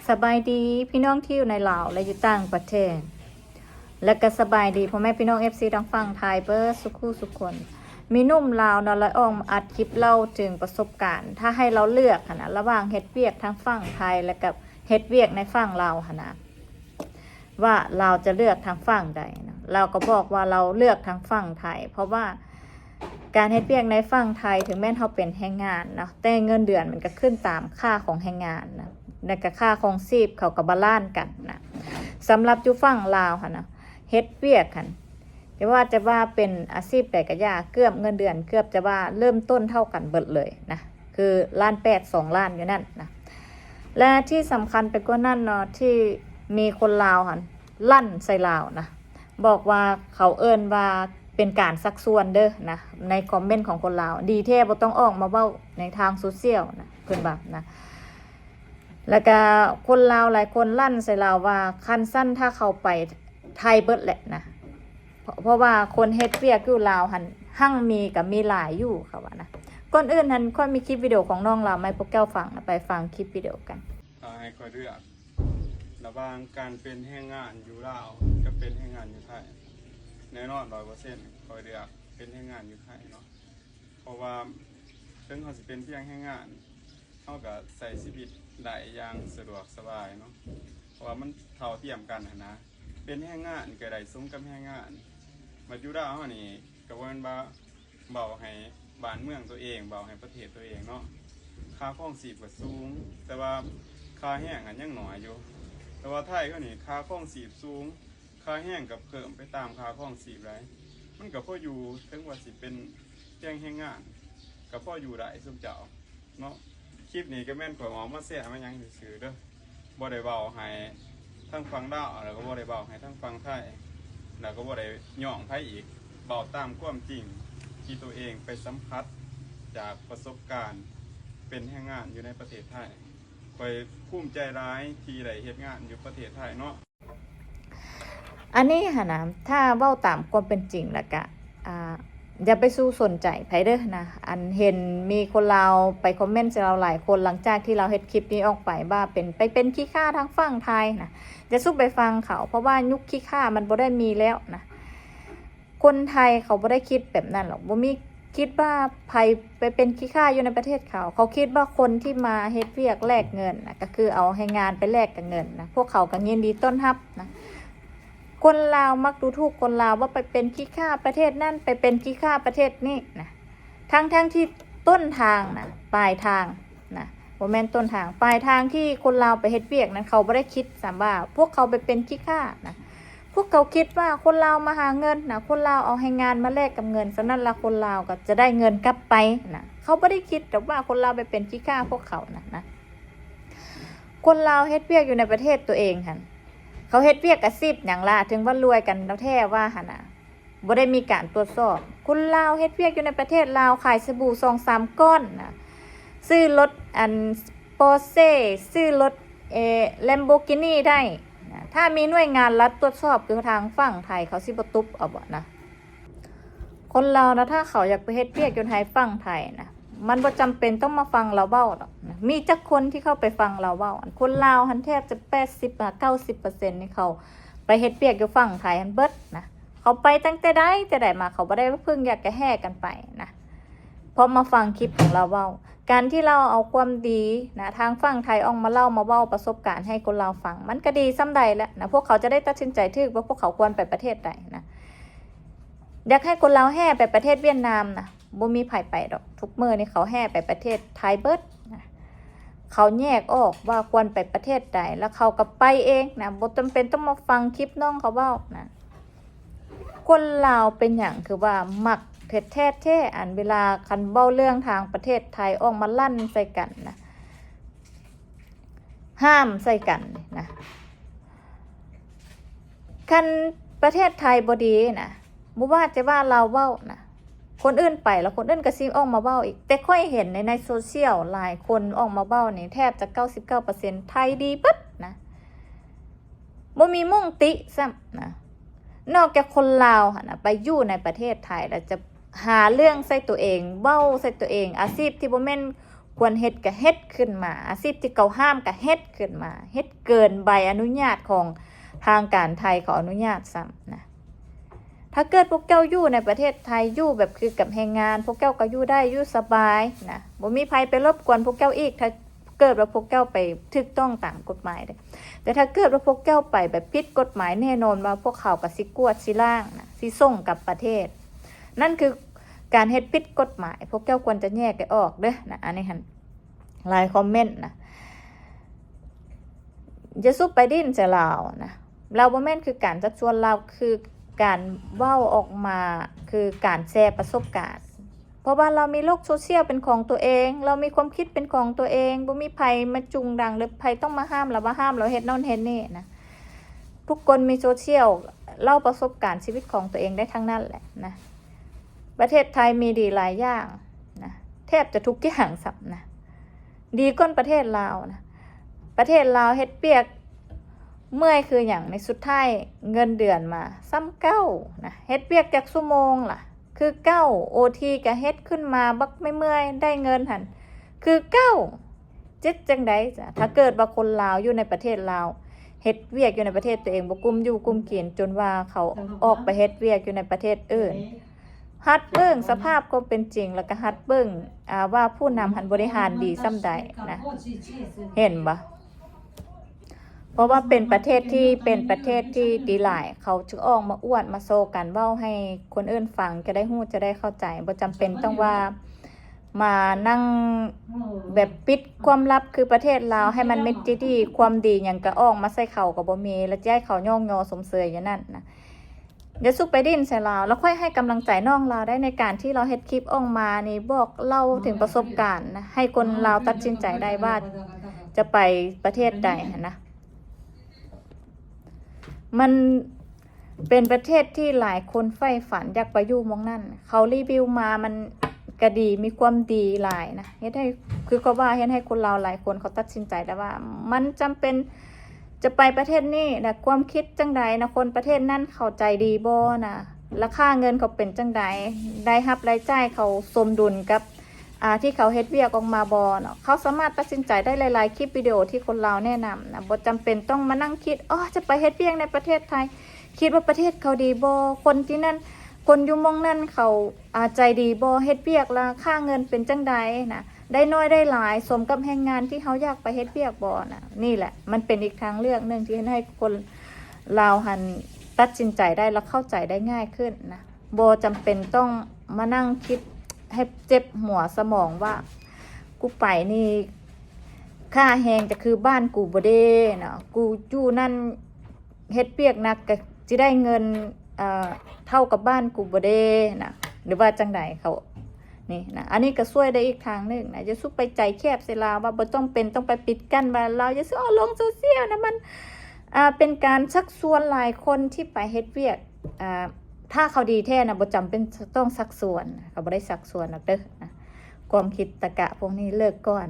สบายดีพี่น้องที่อยู่ในลาวและอยู่ต่างประเทศและก็สบายดีพ่อแม่พี่น้องFCทั้งฝั่งไทยเปิ้สุขุสุขคนมีหนุ่มลาวนอนละอ่องอัดคลิปเล่าถึงประสบการณ์ถ้าให้เราเลือกนะระหว่างเฮ็ดเวียกทั้งฝั่งไทยและกับเฮ็ดเวียกในฝั่งลาวนะว่าเราจะเลือกทางฝั่งใดนะเราก็บอกว่าเราเลือกทางฝั่งไทยเพราะว่าการเฮ็ดเวียกในฝั่งไทยถึงแม้เขาเป็นแรงงานนะแต่เงินเดือนมันก็ขึ้นตามค่าของแรงงานนะและก็ค่าของชีพเขาก็บาลานซ์กันนะสำหรับอยู่ฝั่งลาวค่ะนะเฮ็ดเวียกค่ะแต่ว่าจะว่าเป็นอาชีพใดก็ยากเกือบเงินเดือนเกือบจะว่าเริ่มต้นเท่ากันเบิดเลยนะคือ1.8 2 ล้านอยู่นั่นนะและที่สำคัญไปกว่านั้นเนาะที่มีคนลาวค่ะลั่นใส่ลาวนะบอกว่าเขาเอิ้นว่าเป็นการซักซ้วนเด้อนะในคอมเมนต์ของคนลาวดีแท้บ่ต้องออกมาเว้าในทางโซเชียลนะเพิ่นว่านะแล้วก็คนลาวหลายคนลั่นใส่ลาวว่าคันสั้นถ้าเขาไปไทยเบิดแหละนะเพราะว่าคนเฮ็ดเวียกอยู่ลาวหันหั่งมีกับมีหลายอยู่ค่ะว่านะก่อนอื่นนั้นค่อยมีคลิปวิดีโอของน้องลาวไม่พวกแก้วฟังนะไปฟังคลิปวิดีโอกันให้ค่อยเลือกระหว่างการเป็นแรงงานอยู่ลาวกับเป็นแรงงานอยู่ไทยแน่นอน100%ค่อยเลือกเป็นแรงงานอยู่ไทยเนาะเพราะว่าถึงเขาสิเป็นเพียงแรงงานเขาก็ใส่ชีวิตได้อย่างสะดวกสบายเนาะเพราะว่ามันเท่าเทียมกันนะเป็นแรงงานก็ได้สมกับแรงงานมาอยู่ลาวเฮานี่ก็ว่ามันเบาให้บ้านเมืองตัวเองเบาให้ประเทศตัวเองเนาะค่าครองชีพก็สูงแต่ว่าค่าแห้งยังน้อยอยู่แต่ว่าไทยเขานี่ค่าครองชีพสูงค่าแห้งกับเพิ่มไปตามค่าครองชีพไรมันก็พออยู่ถึงว่าสิเป็นเพียงแรงงานก็พออยู่ได้สุขเจ้าเนาะคลิปนี้ก็แม่นข่อยออกมาแซ่มายังซื่อๆเด้อบ่ได้เว้าให้ทั้งฟังลาวแล้วก็บ่ได้เว้าให้ทั้งฟังไทยแล้วก็บ่ได้ย่องไผอีกเว้าตามความจริงที่ตัวเองไปสัมผัสจากประสบการณ์เป็นแรงงานอยู่ในประเทศไทยข่อยภูมิใจร้ายที่ได้เฮ็ดงานอยู่ประเทศไทยเนาะอันนี้ค่ะนะถ้าเว้าตามความเป็นจริงแล้วก็อย่าไปสู้สนใจไผเด้อนะอันเห็นมีคนลาวไปคอมเมนต์ใส่เราหลายคนหลังจากที่เราเฮ็ดคลิปนี้ออกไปว่าเป็นขี้ข้าทางฝั่งไทยนะจะสู้ไปฟังเขาเพราะว่ายุคขี้ข้ามันบ่ได้มีแล้วนะคนไทยเขาบ่ได้คิดแบบนั้นหรอกบ่มีคิดว่าไผไปเป็นขี้ข้าอยู่ในประเทศเขาคิดว่าคนที่มาเฮ็ดเวียกแลกเงินนะก็คือเอาให้งานไปแลกกับเงินนะพวกเขาก็ยินดีต้อนรับนะคนลาวมักดูถูกคนลาวว่าไปเป็นขี้ข้าประเทศนั่นไปเป็นขี้ข้าประเทศนี้นะทั้งที่ต้นทางนะปลายทางนะบ่แม่นต้นทางปลายทางที่คนลาวไปเฮ็ดเวียกนั้นเขาบ่ได้คิดสามว่าพวกเขาไปเป็นขี้ข้านะพวกเขาคิดว่าคนลาวมาหาเงินนะคนลาวเอาให้งานมาแลกกับเงินฉะนั้นละคนลาวก็จะได้เงินกลับไปนะเขาบ่ได้คิดแต่ว่าคนลาวไปเป็นขี้ข้าพวกเขานะคนลาวเฮ็ดเวียกอยู่ในประเทศตัวเองหั่นเขาเฮ็ดเวียกอาชีพหยังล่ะถึงว่ารวยกันแล้วแท้ว่าหั่นน่ะบ่ได้มีการตรวจสอบคนลาวเฮ็ดเวียกอยู่ในประเทศลาวขายสบู่ 2-3 ก้อนนะซื้อรถPorsche ซื้อรถLamborghini ได้นะถ้ามีหน่วยงานรัฐตรวจสอบคือทางฝั่งไทยเขาสิบ่ตุบเอาบ่นะคนลาวนะถ้าเขาอยากไปเฮ็ดเวียกอยู่ไทยฝั่งไทยนะมันบ่จำเป็นต้องมาฟังเราเว้าหรอกนะมีจักคนที่เข้าไปฟังเราเว้าคนลาวหันแทบจะ80-90% นี่เขาไปเฮ็ดเวียกอยู่ฝั่งไทยหันเบิดนะเขาไปตั้งแต่ใดมาเขาบ่ได้เพิ่งอยากจะแห่กันไปนะพอมาฟังคลิปของเราเว้าการที่เราเอาความดีนะทางฝั่งไทยออกมาเล่ามาเว้าประสบการณ์ให้คนลาวฟังมันก็ดีซ้ำใดแล้วนะพวกเขาจะได้ตัดสินใจถูกว่าพวกเขาควรไปประเทศใดนะอยากให้คนลาวแห่ไปประเทศเวียดนามนะบ่มีไผไปดอกทุกมื้อนี่เขาแห่ไปประเทศไทยเบิดนะเขาแยกออกว่าควรไปประเทศใดแล้วเขาก็ไปเองนะบ่จำเป็นต้องมาฟังคลิปน้องเขาเว้านะคนลาวเป็นหยังคือว่ามักแท้อันเวลาคันเว้าเรื่องทางประเทศไทยออกมาลั่นใส่กันนะห้ามใส่กันนะคันประเทศไทยบ่ดีนะบ่ว่าจะว่าเราเว้านะคนอื่นไปแล้วคนอื่นก็ซิออกมาเว้าอีกแต่ค่อยเห็นในโซเชียลหลายคนออกมาเว้านี่แทบจะ 99% ไทยดีปึ๊ดนะบ่มีมุ่งติซ้ำนะนอกจากคนลาวหั่นน่ะไปอยู่ในประเทศไทยแล้วจะหาเรื่องใส่ตัวเองเว้าใส่ตัวเองอาชีพที่บ่แม่น ควรเฮ็ดก็เฮ็ดขึ้นมาอาชีพที่เขาห้ามก็เฮ็ดขึ้นมาเฮ็ดเกินใบอนุญาตของทางการไทยเขาอนุญาตซ้ำนะถ้าเกิดพวกเจ้าอยู่ในประเทศไทยอยู่แบบคือกับแรงงานพวกเจ้าก็อยู่ได้อยู่สบายนะบ่มีภัยไปรบกวนพวกเจ้าอีกถ้าเกิดว่าพวกเจ้าไปถูกต้องตามกฎหมายเด้แต่ถ้าเกิดว่าพวกเจ้าไปแบบผิดกฎหมายแน่นอนว่าพวกเขาก็สิกวดสิล่างนะสิส่งกลับประเทศนั่นคือการเฮ็ดผิดกฎหมายพวกเจ้าควรจะแยกกันออกเด้อนะอันนี้หั่นหลายคอมเมนต์นะจะสู้ไปดิ้นใส่ลาวนะเราบ่แม่นคือการจัดชวนเราคือการเว้าออกมาคือการแชร์ประสบการณ์เพราะว่าเรามีโลกโซเชียลเป็นของตัวเองเรามีความคิดเป็นของตัวเองบ่มีไผมาจุงดังหรือไผต้องมาห้ามเราว่าห้ามเราเฮ็ดโน่นเฮ็ดนี่นะทุกคนมีโซเชียลเล่าประสบการณ์ชีวิตของตัวเองได้ทั้งนั้นแหละนะประเทศไทยมีดีหลายอย่างนะแทบจะทุกอย่างสับนะดีก้นประเทศลาวนะประเทศลาวเฮ็ดเปียกเมื่อยคืออย่างในสุดท้ายเงินเดือนมาซ้ำเก้านะเฮ็ดเปียกจากชั่วโมงล่ะคือเก้าโอทีก็เฮ็ดขึ้นมาบักไม่เมื่อยได้เงินหันคือเก้าจิตจังไดจ้ะถ้าเกิดว่าคนลาวอยู่ในประเทศลาวเฮ็ดเวียกอยู่ในประเทศตัวเองบ่กุมอยู่กุมกินจนว่าเขาออกไปเฮ็ดเวียกอยู่ในประเทศอื่นฮัดเบิ่งสภาพก็เป็นจริงแล้วก็ฮัดเบิ่งว่าผู้นำหันบริหารดีส่ำใดนะเห็นบ่เพราะว่าเป็นประเทศที่ดีหลายเขาจึงออกมาอวดมาโซกันเว้าให้คนอื่นฟังจะได้ฮู้จะได้เข้าใจบ่จำเป็นต้องว่ามานั่งแบบปิดความลับคือประเทศลาวให้มันไม่ดีความดีหยังก็ออกมาใส่เขาก็บ่มีแล้วจะให้เขาย่องยอสมเสยอย่างนั้นนะเดี๋ยวสุกไปดิ้นใส่ลาวแล้วค่อยให้กำลังใจน้องลาวได้ในการที่เราเฮ็ดคลิปออกมานี่บอกเล่าถึงประสบการณ์นะให้คนลาวตัดสินใจได้ว่าจะไปประเทศใดนะมันเป็นประเทศที่หลายคนใฝ่ฝันอยากไปอยู่มองนั่นเขารีวิวมามันก็ดีมีความดีหลายนะเฮ็ดให้คือเขาว่าเฮ็ดให้คนเราหลายคนเขาตัดสินใจได้ว่ามันจำเป็นจะไปประเทศนี้นะความคิดจังใดนะคนประเทศนั้นเข้าใจดีบ่นะราคาเงินเขาเป็นจังใดได้รับรายจ่ายเขาสมดุลกับที่เขาเฮ็ดเวียกออกมาบ่เนาะเขาสามารถตัดสินใจได้หลายๆคลิปวิดีโอที่คนลาวแนะนำนะบ่จำเป็นต้องมานั่งคิดจะไปเฮ็ดเวียกในประเทศไทยคิดว่าประเทศเขาดีบ่คนที่นั่นคนอยู่มองนั่นเขาใจดีบ่เฮ็ดเวียกละค่าเงินเป็นจังใดนะได้น้อยได้หลายสมกับแรงงานที่เขาอยากไปเฮ็ดเวียกบ่นะนี่แหละมันเป็นอีกทางเลือกนึงที่ให้คนลาวหันตัดสินใจได้และเข้าใจได้ง่ายขึ้นนะบ่จำเป็นต้องมานั่งคิดให้เจ็บหัวสมองว่ากูไปนี่ค่าแหงจะคือบ้านกูบ่เด้เนาะกูอยู่นั่นเฮ็ดเปียกนักก็สิได้เงินเท่ากับบ้านกูบ่เด้นะหรือว่าจังใดเขานี่นะอันนี้ก็ช่วยได้อีกทางนึงนะจะสู้ไปใจแคบเสียลาวว่าบ่ต้องไปปิดกั้นว่าเราจะสู้ลงโซเชียลนะมันเป็นการชักชวนหลายคนที่ไปเฮ็ดเวียกถ้าเขาดีแท้นะบ่จำเป็นต้องสักส่วนเขาบ่ได้สักส่วนหรอกเด้อนะความคิดตะกะพวกนี้เลิกก่อน